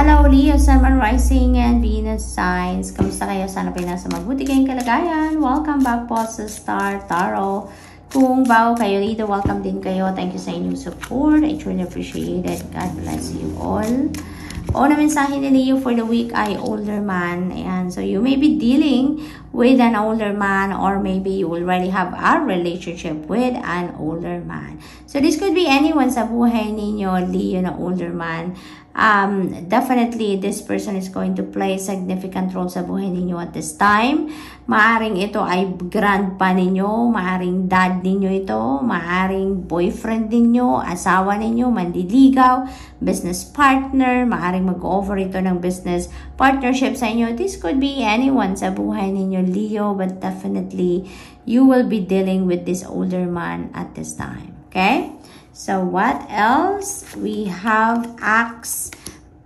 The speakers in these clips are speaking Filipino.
Hello Leo, Sun, Moon, Rising, and Venus signs. Kamusta kayo? Sana pa nasa mabuti kayong kalagayan. Welcome back po sa Star Tarot. Kung bago kayo dito, welcome din kayo. Thank you sa inyong support. I truly appreciate it. God bless you all. Una mensahe ni Leo for the week ay older man. Ayan. So you may be dealing with an older man, or maybe you already have a relationship with an older man. So this could be anyone sa buhay ninyo, Leo, na older man. Definitely this person is going to play significant role sa buhay ninyo at this time. Maaring ito ay grandpa ninyo, maaring dad ninyo ito, maaring boyfriend ninyo, asawa ninyo, mandiligaw, business partner, maaring mag-offer ito ng business partnership sa inyo. This could be anyone sa buhay ninyo, Leo, but definitely you will be dealing with this older man at this time. Okay? So what else? We have acts,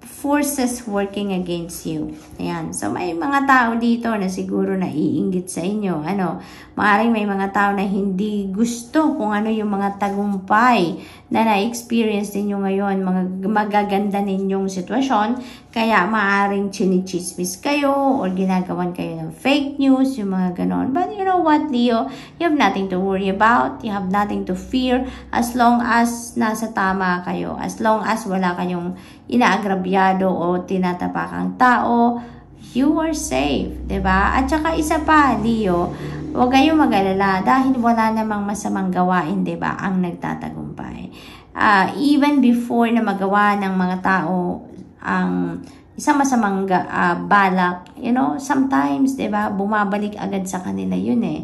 forces working against you. Ayan. So may mga tao dito na siguro naiinggit sa inyo. Maaaring may mga tao na hindi gusto kung ano yung mga tagumpay na na-experience ninyo ngayon, mga magaganda ninyong sitwasyon. Kaya maaaring chinichismis kayo or ginagawan kayo ng fake news, yung mga ganon. But you know what, Leo? You have nothing to worry about. You have nothing to fear as long as nasa tama kayo. As long as wala kayong inaagrabyado o tinatapakang tao, you are safe, 'di ba? At saka isa pa, Leo, huwag kayong mag-alala dahil wala namang masamang gawain, 'di ba, ang nagtatagumpay. Even before na magawa ng mga tao ang isang masamang balak, sometimes, 'di ba, bumabalik agad sa kanila 'yun eh.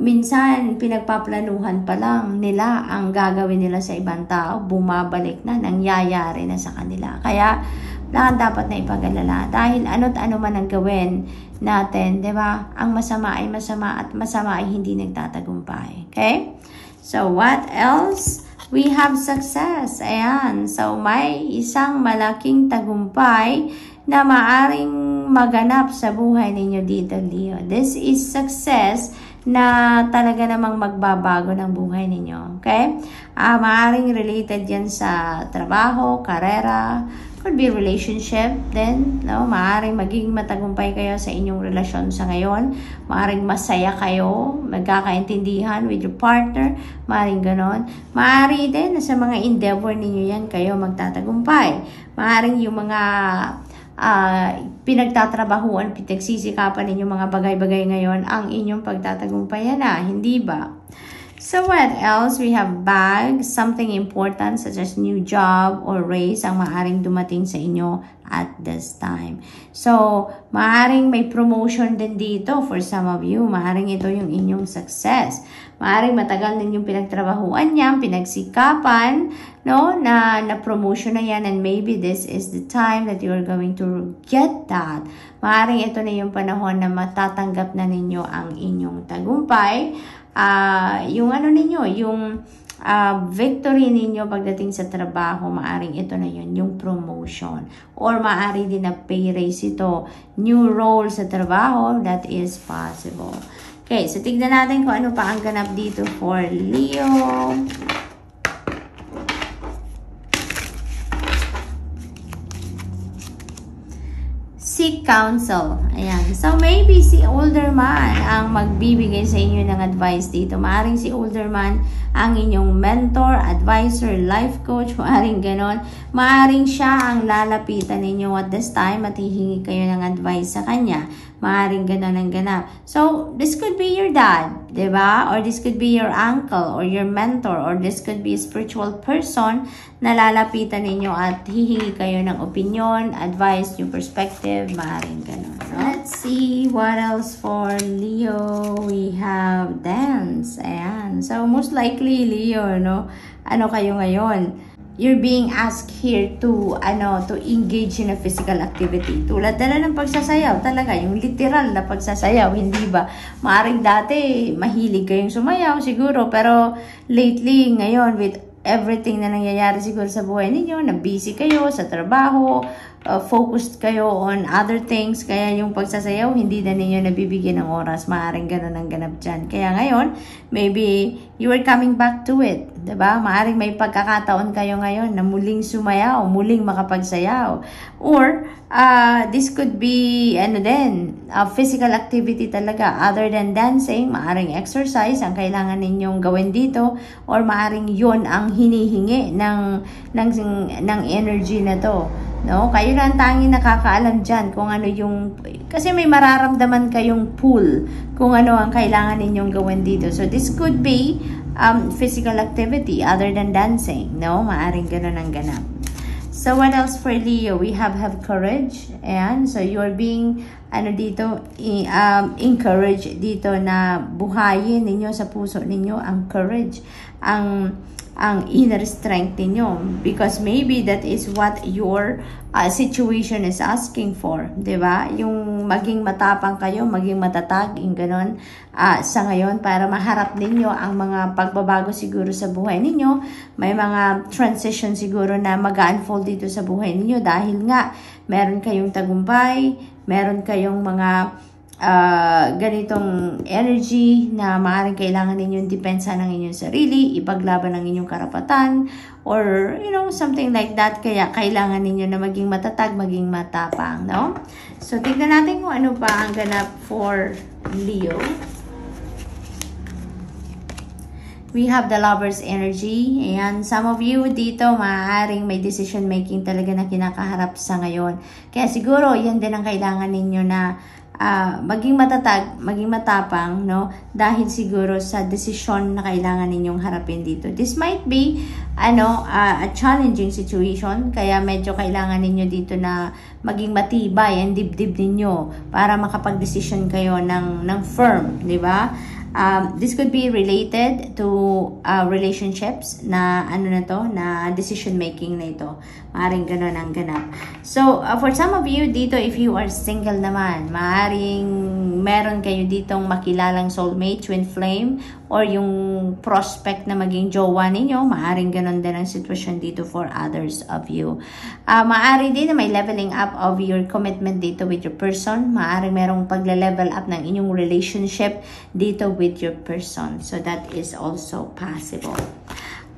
Minsan pinagpaplanuhan pa lang nila ang gagawin nila sa ibang tao, bumabalik na, nangyayari na sa kanila. Kaya dapat na ipag-alala dahil ano't ano man ang gawin natin, 'di ba? Ang masama ay masama at masama ay hindi nagtatagumpay. Okay? So what else? We have success. Ayan. So may isang malaking tagumpay na maaring maganap sa buhay ninyo dito, Leo. This is success na talaga namang magbabago ng buhay ninyo. Okay? Maaring related yan sa trabaho, karera, could be relationship then, maaring magiging matagumpay kayo sa inyong relasyon sa ngayon, maaring masaya kayo, magkakaintindihan with your partner, maaring ganon, maaring din sa mga endeavor ninyo yan kayo magtatagumpay, maaring yung mga pinagtatrabahuan, pinagsisikapan ninyo mga bagay-bagay ngayon ang inyong pagtatagumpayan na, hindi ba? So what else? We have bag, something important such as new job or raise ang maaring dumating sa inyo at this time. So, maaring may promotion din dito for some of you. Maaring ito yung inyong success. Maaring matagal ninyong pinagtrabahuan yan, pinagsikapan, na promotion na yan, and maybe this is the time that you are going to get that. Maaring ito na yung panahon na matatanggap na ninyo ang inyong tagumpay. Yung victory ninyo pagdating sa trabaho, maaring ito na yun, yung promotion. Or maaari din na pay raise ito, new role sa trabaho, that is possible. Okay, so tignan natin kung ano pa ang ganap dito for Leo. Seek counsel. Ayan. So, maybe si older man ang magbibigay sa inyo ng advice dito. Maaring si older man ang inyong mentor, advisor, life coach, maaring ganon. Maaring siya ang lalapitan ninyo at this time at hihingi kayo ng advice sa kanya. Maaring ganon ang ganap. So, this could be your dad, diba? Or this could be your uncle or your mentor, or this could be a spiritual person na lalapitan ninyo at hihingi kayo ng opinion, advice, new perspective, maaring ganon. Let's see what else for Leo. We have dance. Ayan. So, most likely, Leo, ano kayo ngayon? You're being asked here to engage in a physical activity. Tulad na ng pagsasayaw, talaga, yung literal na pagsasayaw, hindi ba? Maaring dati, mahilig kayong sumayaw siguro, pero lately, ngayon, with everything na nangyayari siguro sa buhay ninyo, na busy kayo sa trabaho, focused kayo on other things, kaya yung pagsasayaw, hindi na ninyo nabibigyan ng oras. Maaaring ganun ang ganap dyan. Kaya ngayon, maybe you are coming back to it. Diba? Maaaring may pagkakataon kayo ngayon na muling sumayaw, muling makapagsayaw. Or, this could be, physical activity talaga. Other than dancing, maaaring exercise ang kailangan ninyong gawin dito, or maaaring yun ang hinihingi ng energy na to. No? Kayo na ang tanging nakakaalam dyan kung ano yung, kasi may mararamdaman kayong pull kung ano ang kailangan ninyong gawin dito. So, this could be physical activity other than dancing. No? Maaring ganun ang ganap. So, what else for Leo? We have courage. And so, you're being, encouraged dito na buhayin ninyo sa puso ninyo ang courage, ang inner strength ninyo, because maybe that is what your situation is asking for, di ba? Yung maging matapang kayo, maging matatag, yung ganon, sa ngayon, para maharap ninyo ang mga pagbabago siguro sa buhay ninyo. May mga transition siguro na mag-unfold dito sa buhay ninyo dahil nga meron kayong tagumpay, meron kayong mga ganitong energy na maaaring kailangan ninyong depensa ng inyong sarili, ipaglaban ng inyong karapatan, or something like that. Kaya kailangan ninyo na maging matatag, maging matapang, no? So tignan natin kung ano pa ang ganap for Leo. We have the Lover's energy. And some of you dito, maaaring may decision making talaga na kinakaharap sa ngayon. Kaya siguro, yan din ang kailangan ninyo na maging matatag, maging matapang, no? Dahil siguro sa desisyon na kailangan ninyong harapin dito. This might be, a challenging situation, kaya medyo kailangan ninyo dito na maging matibay ang dibdib ninyo para makapag-decision kayo ng firm, di ba? This could be related to relationships na na decision making na ito. Maaring ganun ang ganap. So, for some of you dito, if you are single naman, maaring meron kayo ditong makilalang soulmate, twin flame, or yung prospect na maging jowa ninyo, maaring ganun din ang sitwasyon dito for others of you. Maaring din na may leveling up of your commitment dito with your person. Maaring merong pagle-level up ng inyong relationship dito with your person. So, that is also possible.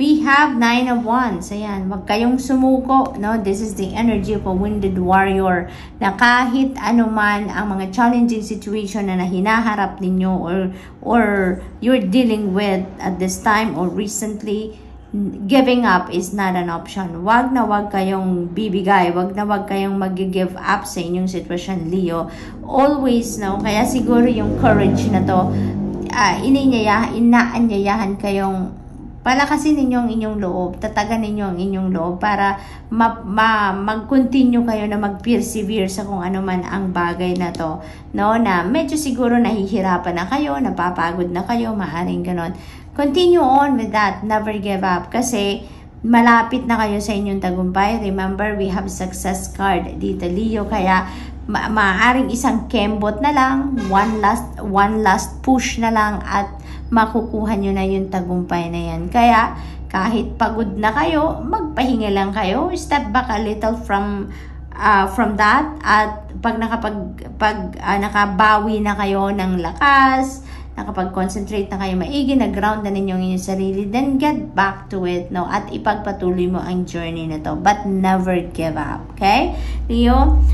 We have 9 of Wands. Ayan, wag kayong sumuko, no? This is the energy of a wounded warrior, na kahit anuman ang mga challenging situation na hinaharap ninyo or you're dealing with at this time or recently, giving up is not an option. Wag na wag kayong bibigay, wag na wag kayong mag-give up sa inyong sitwasyon, Leo. Always, no? Kaya siguro yung courage na to, inaanyayahan kayong palakasin ninyo ang inyong loob, tatagan ninyo ang inyong loob para mag-continue kayo na mag-persevere sa kung ano man ang bagay na to, no? Na medyo siguro nahihirapan na kayo, napapagod na kayo, maaaring ganon. Continue on with that, never give up, kasi malapit na kayo sa inyong tagumpay. Remember, we have success card dito, Leo, kaya maaaring isang kembot na lang, one last push na lang, at makukuha nyo na yung tagumpay na yan. Kaya, kahit pagod na kayo, magpahinga lang kayo. Step back a little from that. At pag nakabawi na kayo ng lakas, nakapag-concentrate na kayo maigi, nag-ground na ninyo inyong sarili, then get back to it, no? At ipagpatuloy mo ang journey na to. But never give up. Okay? Leo,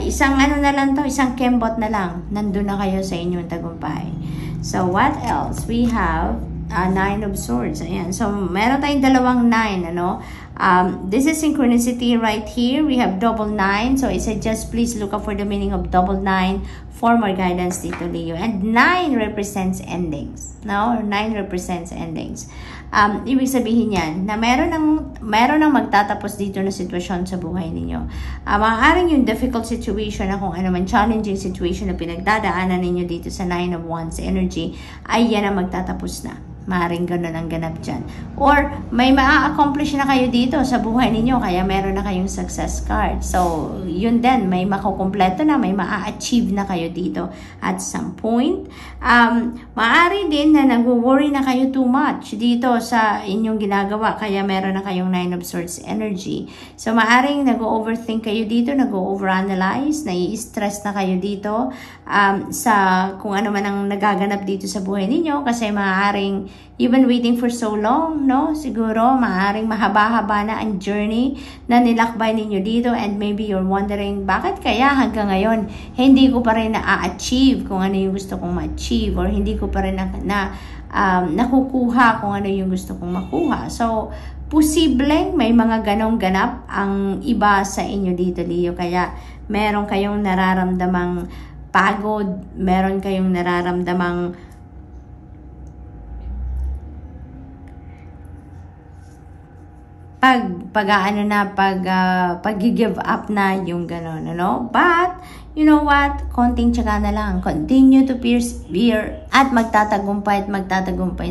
isang na lang to, isang kembot na lang, nandun na kayo sa inyong tagumpay. So, what else? We have 9 of Swords. Ayan. So, meron tayong dalawang 9, this is synchronicity right here. We have double 9. So, I suggest please look up for the meaning of double 9 for more guidance dito, Leo. And 9 represents endings. No? 9 represents endings. Ibig sabihin yan, na meron ng magtatapos dito na sitwasyon sa buhay ninyo. Maaaring yung difficult situation na kung ano man, challenging situation na pinagdadaanan ninyo dito sa 9 of Wands energy, ay yan ang magtatapos na. Maaring ganun ang ganap dyan. Or, may maa-accomplish na kayo dito sa buhay ninyo, kaya meron na kayong success card. So, yun din, may makukumpleto na, may maa-achieve na kayo dito at some point. Maari din na nag-worry na kayo too much dito sa inyong ginagawa, kaya meron na kayong 9 of Swords energy. So, maaring nag-overthink kayo dito, nag-overanalyze, nai-stress na kayo dito sa kung ano man ang nagaganap dito sa buhay ninyo, kasi maaaring you've been waiting for so long, no? Siguro, maaaring mahaba-haba na ang journey na nilakbay ninyo dito, and maybe you're wondering, bakit kaya hanggang ngayon, hindi ko pa rin na-achieve kung ano yung gusto kong ma-achieve, or hindi ko pa rin nakukuha kung ano yung gusto kong makuha. So, posibleng may mga ganong ganap ang iba sa inyo dito, Leo. Kaya, meron kayong nararamdamang pagod, meron kayong nararamdamang pag-give up na yung gano'n, ano? But, you know what? Konting tiyaga na lang. Continue to persevere at magtatagumpay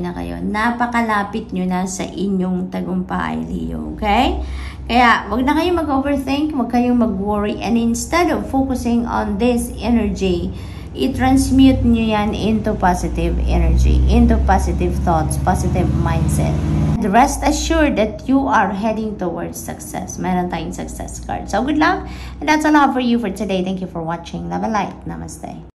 na kayo. Napakalapit nyo na sa inyong tagumpay, Leo. Okay? Kaya, wag na kayong mag-overthink, wag kayong mag-worry, and instead of focusing on this energy, i-transmute nyo yan into positive energy, into positive thoughts, positive mindset. Rest assured that you are heading towards success. Meron tayong success card. So, good luck. And that's all I have for you for today. Thank you for watching. Love and light. Namaste.